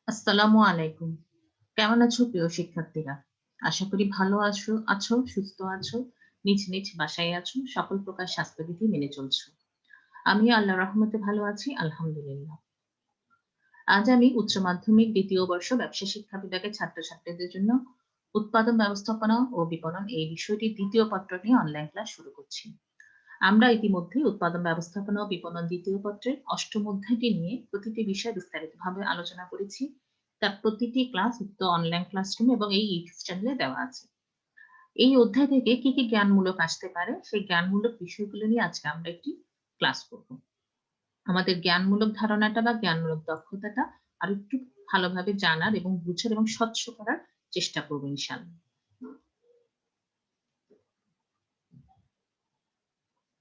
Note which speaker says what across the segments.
Speaker 1: আসসালামু আলাইকুম। কেমন আছো প্রিয় শিক্ষার্থীরা? আশা করি ভালো আছো, সুস্থ আছো, নিজ নিজ বাসায় আছো, সকল প্রকার স্বাস্থ্যবিধি মেনে চলছো। আমিও আল্লাহর রহমতে ভালো আছি, আলহামদুলিল্লাহ। আজ আমি উচ্চ মাধ্যমিক ২য় বর্ষ ব্যবসা শিক্ষা বিভাগের ছাত্রছাত্রীদের জন্য উৎপাদন ব্যবস্থাপনা ও বিপণন এই বিষয়টির ২য় পত্র নিয়ে অনলাইন ক্লাস শুরু করছি। আমরা ইতিমধ্যেই উৎপাদন ব্যবস্থাপনা ও বিপণন ২য় পত্রের ৮ম অধ্যায়টি নিয়ে প্রতিটি বিষয় বিস্তারিতভাবে আলোচনা করেছি। তার প্রতিটি ক্লাস উক্ত অনলাইন ক্লাসরুমে এবং এই ইউটিউব চ্যানেলে দেওয়া আছে। এই অধ্যায় থেকে কি জ্ঞানমূলক আসতে পারে, সেই জ্ঞানমূলক বিষয়গুলো নিয়ে আজকে আমরা একটি ক্লাস করব। আমাদের জ্ঞানমূলক ধারণাটা বা জ্ঞানমূলক দক্ষতাটা আরেকটু ভালোভাবে জানার এবং বুঝার এবং স্বচ্ছ করার চেষ্টা করব ইনশাআল্লাহ।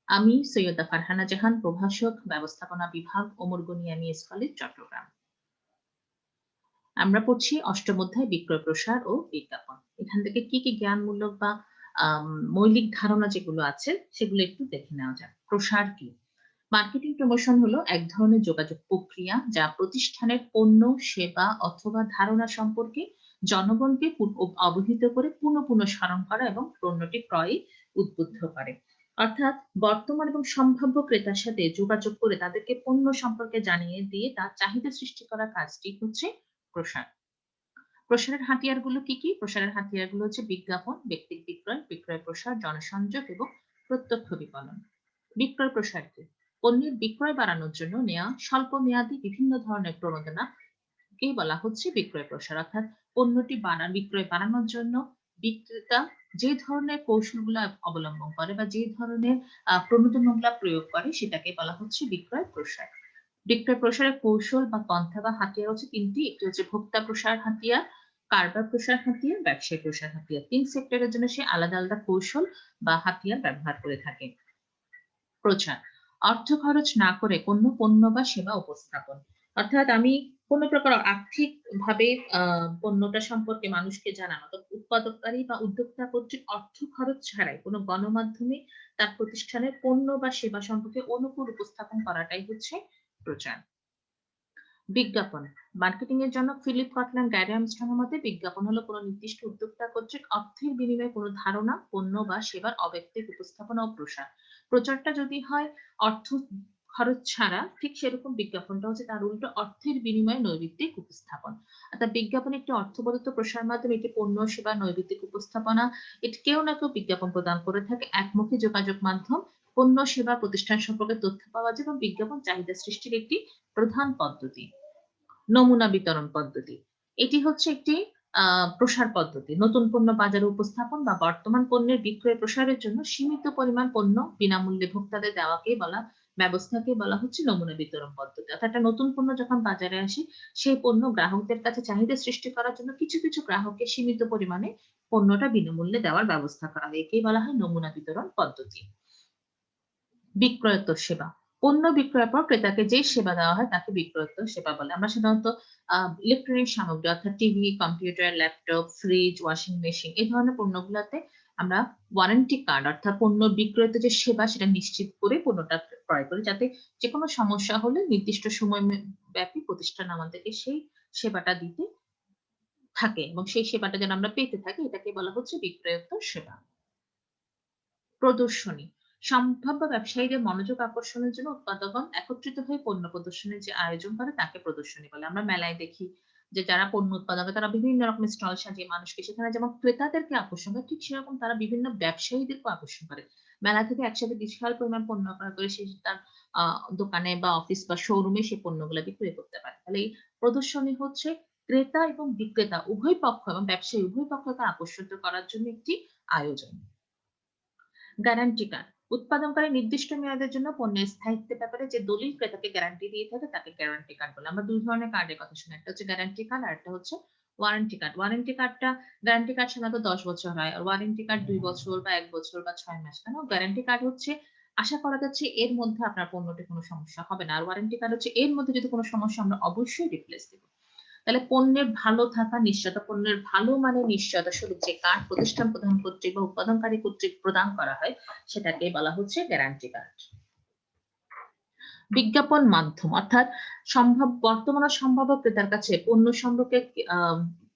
Speaker 1: আমি সৈয়দা ফারহানা জাহান, প্রভাষক, ব্যবস্থাপনা বিভাগ, ওমর গনি এমইএস কলেজ, চট্টগ্রাম। আমরা পড়ছি ৮ম অধ্যায় বিক্রয় প্রসার ও বিজ্ঞাপন। এখান থেকে কি জ্ঞানমূলক বা মৌলিক ধারণা যেগুলো আছে সেগুলো একটু দেখে নেওয়া যাক। প্রসার কি? মার্কেটিং প্রমোশন হলো এক ধরনের যোগাযোগ প্রক্রিয়া যা প্রতিষ্ঠানের পণ্য, সেবা অথবা ধারণা সম্পর্কে জনগণকে অবহিত করে পুনঃ স্মরণ করা এবং পণ্যটি ক্রয়ে উদ্বুদ্ধ করে। অর্থাৎ বর্তমান এবং সম্ভাব্য ক্রেতার সাথে যোগাযোগ করে তাদেরকে পণ্য সম্পর্কে জানিয়ে দিয়ে তার চাহিদা সৃষ্টি করা কাজটি হচ্ছে প্রসার। প্রসারের হাতিয়ারগুলো কি? প্রসারের হাতিয়ারগুলো হচ্ছে বিজ্ঞাপন, ব্যক্তিক বিক্রয়, বিক্রয় প্রসার, জনসংযোগ এবং প্রত্যক্ষ বিপণন। বিক্রয় প্রসার কি? পণ্যের বিক্রয় বাড়ানোর জন্য নেওয়া স্বল্প মেয়াদী বিভিন্ন ধরনের প্রণোদনাকেই বলা হচ্ছে বিক্রয় প্রসার। অর্থাৎ পণ্যটি বিক্রয় বাড়ানোর জন্য বিক্রেতা যে ধরনের কৌশলগুলো অবলম্বন করে বা যে ধরনের প্রণোদনাগুলা প্রয়োগ করে সেটাকে বলা হচ্ছে বিক্রয় প্রসার। বিক্রয় প্রসারের কৌশল বা পন্থা বা হাতিয়ার হচ্ছে ৩ টি। একটি হচ্ছে ভোক্তা প্রসার হাতিয়ার, কারবার প্রসার হাতিয়ার, ব্যবসায়িক প্রসার হাতিয়ার। ৩ সেক্টরের জন্য সে আলাদা কৌশল বা হাতিয়ার ব্যবহার করে থাকে। প্রচার। অর্থ খরচ না করে কোনো পণ্য বা সেবা উপস্থাপন। অর্থাৎ আমি কোন প্রকার আর্থিকভাবে পণ্যটা সম্পর্কে মানুষকে জানানো। তো উৎপাদককারী বা উদ্যোক্তা কর্তৃক অর্থ খরচ ছাড়াই কোনো গণমাধ্যমে তার প্রতিষ্ঠানের পণ্য বা সেবা সম্পর্কে অনুকূল উপস্থাপন করাটাই হচ্ছে প্রচার। বিজ্ঞাপন। মার্কেটিং এর জনক ফিলিপ কটল্যান্ড গ্যারি আর্মস্ট্রং এর মতে বিজ্ঞাপন হলো কোনো নির্দিষ্ট উদ্যোক্তা কর্তৃক অর্থের বিনিময়ে কোনো ধারণা, পণ্য বা সেবার অব্যক্তিক উপস্থাপনা ও প্রসার। প্রচারটা যদি হয় অর্থ খরচ ছাড়া, ঠিক সেরকম বিজ্ঞাপনটা হচ্ছে তার উল্টো অর্থের বিনিময়ে নৈমিত্তিক উপস্থাপন। অর্থাৎ বিজ্ঞাপন একটি অর্থবদত্ত প্রসার মাধ্যম, একটি পণ্য সেবা নৈমিত্তিক উপস্থাপনা। এটি কেউ না কেউ বিজ্ঞাপন প্রদান করে থাকে। একমুখী যোগাযোগ মাধ্যম, পণ্য সেবা প্রতিষ্ঠান সম্পর্কে তথ্য পাওয়া যায় এবং বিজ্ঞাপন চাহিদা সৃষ্টির একটি প্রধান পদ্ধতি। নমুনা বিতরণ পদ্ধতি। এটি হচ্ছে একটি প্রসার পদ্ধতি। নতুন পণ্য বাজারে উপস্থাপন বা বর্তমান পণ্যের বিক্রয় প্রসারের জন্য সীমিত পরিমাণ পণ্য বিনামূল্যে ভোক্তাদের ব্যবস্থাকে বলা হচ্ছে নমুনা বিতরণ পদ্ধতি। অর্থাৎ একটা নতুন পণ্য যখন বাজারে আসে, সেই পণ্য গ্রাহকদের কাছে চাহিদা সৃষ্টি করার জন্য কিছু গ্রাহককে সীমিত পরিমাণে পণ্যটা বিনামূল্যে দেওয়ার ব্যবস্থা করা হয়। একেই বলা হয় নমুনা বিতরণ পদ্ধতি। বিক্রয়োত্তর সেবা। পণ্য বিক্রয়ের পর ক্রেতাকে যে সেবা দেওয়া হয় তাকে বিক্রয়োত্তর সেবা বলে। আমরা সাধারণত ইলেকট্রনিক সামগ্রী অর্থাৎ TV, computer, laptop, fridge, washing machine এই ধরনের পণ্যগুলাতে আমরা ওয়ারেন্টি কার্ড অর্থাৎ পণ্য বিক্রয়িত যে সেবা সেটা নিশ্চিত করে পণ্যটা ক্রয় করি যাতে যেকোনো সমস্যা হলে নির্দিষ্ট সময় ব্যাপী প্রতিষ্ঠান আমাদেরকে সেই সেবাটা দিতে থাকে এবং সেই সেবাটা যেন আমরা পেতে থাকি এটাকে বলা হচ্ছে বিক্রয়োত্তর সেবা। প্রদর্শনী। সম্ভাব্য ব্যবসায়ীদের মনোযোগ আকর্ষণের জন্য উৎপাদকগণ একত্রিত হয়ে পণ্য প্রদর্শনীর যে আয়োজন করে তাকে প্রদর্শনী বলে। আমরা মেলায় দেখি যে যারা পণ্য উৎপাদক তারা বিভিন্ন রকমের স্টল সাজিয়ে মানুষকে সেখানে যেমন ক্রেতাদেরকে আকর্ষণ করে ঠিক সেরকম তারা বিভিন্ন ব্যবসায়ীদেরকেও আকর্ষণ করে। মেলা থেকে একসাথে বিশাল পরিমাণ পণ্য ক্রয় করে সে তার দোকানে বা অফিস বা শোরুমে সেই পণ্যগুলা বিক্রি করতে পারে। তাহলে এই প্রদর্শনী হচ্ছে ক্রেতা এবং বিক্রেতা উভয় পক্ষ এবং ব্যবসায়ী উভয় পক্ষকে আকর্ষিত করার জন্য একটি আয়োজন। Guarantee card. উৎপাদনকারী নির্দিষ্ট মেয়াদের জন্য পণ্যের স্থায়িত্বের ব্যাপারে যে দলিল ক্রেতাকে গ্যারান্টি দিয়ে থাকে তাকে গ্যারান্টি কার্ড বলে। আমরা ২ ধরনের কার্ডের কথা শুনি। একটা হচ্ছে গ্যারান্টি কার্ড আরেকটা হচ্ছে ওয়ারেন্টি কার্ড। গ্যারান্টি কার্ড সাধারণত ১০ বছর হয়। আর ওয়ারেন্টি কার্ড ২ বছর বা ১ বছর বা ৬ মাস। কেন? গ্যারান্টি কার্ড হচ্ছে আশা করা যাচ্ছে এর মধ্যে আপনার পণ্যটির কোনো সমস্যা হবে না। আর ওয়ারেন্টি কার্ড হচ্ছে এর মধ্যে যদি কোনো সমস্যা আমরা অবশ্যই রিপ্লেস দেব। তাহলে পণ্যের ভালো থাকা নিশ্চয়তা, পণ্যের ভালো মানের নিশ্চয়তা স্বরূপ যে কার্ড প্রতিষ্ঠান প্রদান কর্তৃক বা উৎপাদনকারী কর্তৃক প্রদান করা হয় সেটাকে বলা হচ্ছে গ্যারান্টি কার্ড। বিজ্ঞাপন মাধ্যম অর্থাৎ বর্তমান ও সম্ভাব্য ক্রেতার কাছে পণ্য সম্পর্কে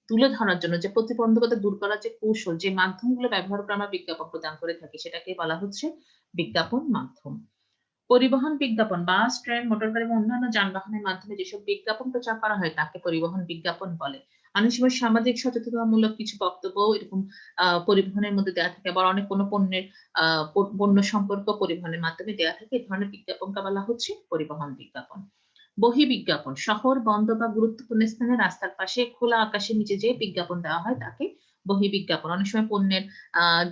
Speaker 1: তুলে ধরার জন্য যে প্রতিবন্ধকতা দূর করার যে কৌশল, যে মাধ্যমগুলো ব্যবহার করে আমরা বিজ্ঞাপন প্রদান করে থাকি, সেটাকে বলা হচ্ছে বিজ্ঞাপন মাধ্যম। পরিবহন বিজ্ঞাপন, বাস, ট্রেন, মোটরগাড়ি এবং অন্যান্য যানবাহনের মাধ্যমে যেসব বিজ্ঞাপন প্রচার করা হয় তাকে পরিবহন বিজ্ঞাপন বলে। অনেক সময় সামাজিক সচেতনতামূলক কিছু বক্তব্য এরকম পরিবহনের মধ্যে দেওয়া থাকে, আবার অনেক কোনো পণ্যের পণ্য সম্পর্ক পরিবহনের মাধ্যমে দেওয়া থাকে। এই ধরনের বিজ্ঞাপনকে বলা হচ্ছে পরিবহন বিজ্ঞাপন। বহিঃবিজ্ঞাপন, শহর, বন্দর বা গুরুত্বপূর্ণ স্থানে রাস্তার পাশে খোলা আকাশের নিচে যে বিজ্ঞাপন দেওয়া হয় তাকে বহিঃবিজ্ঞাপন। অনেক সময় পণ্যের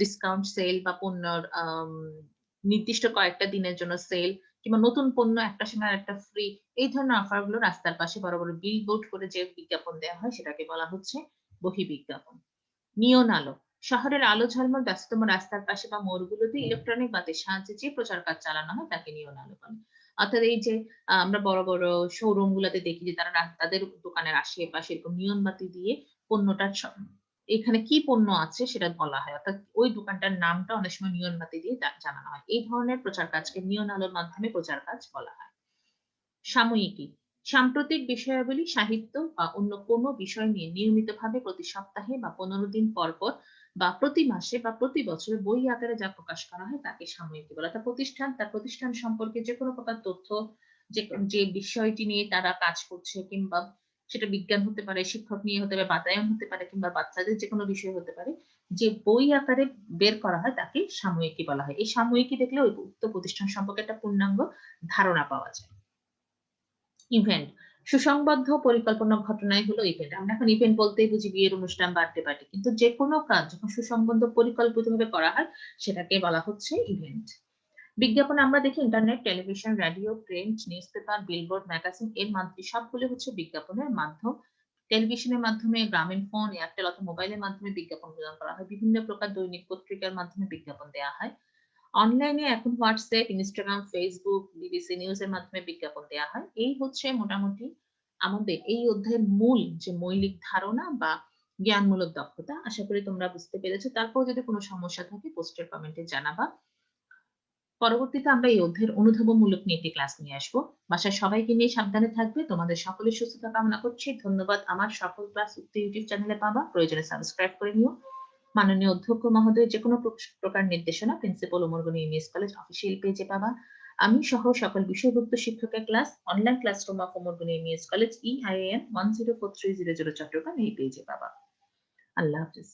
Speaker 1: ডিসকাউন্ট সেল বা পণ্যর নির্দিষ্ট কয়েকটা দিনের জন্য সেল কিংবা নতুন পণ্য একটা সময় একটা ফ্রি, এই ধরনের অফার গুলো রাস্তার পাশে বড় বড় বিলবোর্ড করে যে বিজ্ঞাপন দেওয়া হয় সেটাকে বলা হচ্ছে বহিঃবিজ্ঞাপন। নিয়ন আলো, শহরের আলো ঝলমল ব্যস্ততম রাস্তার পাশে বা মোড়গুলোতে ইলেকট্রনিক বাতির সাহায্যে যে প্রচার কাজ চালানো হয় তাকে নিয়ন আলো বলে। অর্থাৎ এই যে আমরা বড় বড় শোরুম গুলাতে দেখি যে তারা তাদের দোকানের আশেপাশে এরকম নিয়ন বাতি দিয়ে পণ্যটার এখানে কি পণ্য আছে সেটা বলা হয়। অর্থাৎ ওই দোকানটার নামটা অনেক সময় নিয়ন বাতি দিয়ে জানানো হয়। এই ধরনের প্রচার কাজকে নিয়ন আলোর মাধ্যমে প্রচার কাজ বলা হয়। সাময়িকী, সাম্প্রতিক বিষয়াবলী, সাহিত্য বা অন্য কোনো বিষয় নিয়ে নিয়মিতভাবে প্রতি সপ্তাহে বা 15 দিন পর পর বা প্রতি মাসে বা প্রতি বছরে বই আকারে যা প্রকাশ করা হয় তাকে সাময়িকী বলে। অর্থাৎ তার প্রতিষ্ঠান সম্পর্কে যেকোনো প্রকার তথ্য, যে বিষয়টি নিয়ে তারা কাজ করছে কিংবা সেটা বিজ্ঞান হতে পারে, শিক্ষক নিয়ে হতে পারে, বাতায়ন হতে পারে কিংবা বাচ্চাদের যেকোনো বিষয় হতে পারে, যে বই আকারে বের করা হয় তাকে সাময়িকী বলা হয়। এই সাময়িকী দেখলে ওই উক্ত প্রতিষ্ঠান সম্পর্কে একটা পূর্ণাঙ্গ ধারণা পাওয়া যায়। ইভেন্ট, সুসংবদ্ধ পরিকল্পনা ঘটনাই হলো ইভেন্ট। আমরা এখন ইভেন্ট বলতেই বুঝি বিয়ের অনুষ্ঠান, বার্থডে পার্টি। কিন্তু যেকোনো কাজ যখন সুসংবদ্ধ পরিকল্পিতভাবে করা হয় সেটাকে বলা হচ্ছে ইভেন্ট। বিজ্ঞাপন আমরা দেখি internet, television, radio, print, newspaper, billboard, magazine এর মাধ্যমে সবগুলো হচ্ছে বিজ্ঞাপনের মাধ্যম। টেলিভিশনের মাধ্যমে, গ্রামীণ ফোন, এয়ারটেল অথবা মোবাইলের মাধ্যমে বিজ্ঞাপন প্রদান করা হয়। বিভিন্ন প্রকার দৈনিক পত্রিকার মাধ্যমে বিজ্ঞাপন দেওয়া হয়। অনলাইনে এখন WhatsApp, Instagram, Facebook, BBC news এর মাধ্যমে বিজ্ঞাপন দেওয়া হয়। এই হচ্ছে মোটামুটি আমাদের এই অধ্যায়ের মূল যে মৌলিক ধারণা বা জ্ঞানমূলক দক্ষতা। আশা করি তোমরা বুঝতে পেরেছো। তারপর যদি কোনো সমস্যা থাকে পোস্টের কমেন্টে জানাবা। পরবর্তীতে আমরা এই অধ্যায়ের অনুধাবনমূলক নিয়ে একটি ক্লাস নিয়ে আসবো। বাসায় সবাইকে নিয়ে সাবধানে থাকবে। তোমাদের সকলের সুস্থতা কামনা করছি। ধন্যবাদ। আমার সকল ক্লাস উক্ত ইউটিউব চ্যানেলে পাবা। প্রয়োজনে সাবস্ক্রাইব করে নিও। মাননীয় অধ্যক্ষ মহোদয়ের যেকোনো প্রকার নির্দেশনা principal Omargani English college official পেজে পাবা। আমি সহ সকল বিষয়ভুক্ত শিক্ষকের class online classroom of Omargani English college EIAN 104300 Chattogram এই পেজে পাবা। আল্লাহ হাফিজ।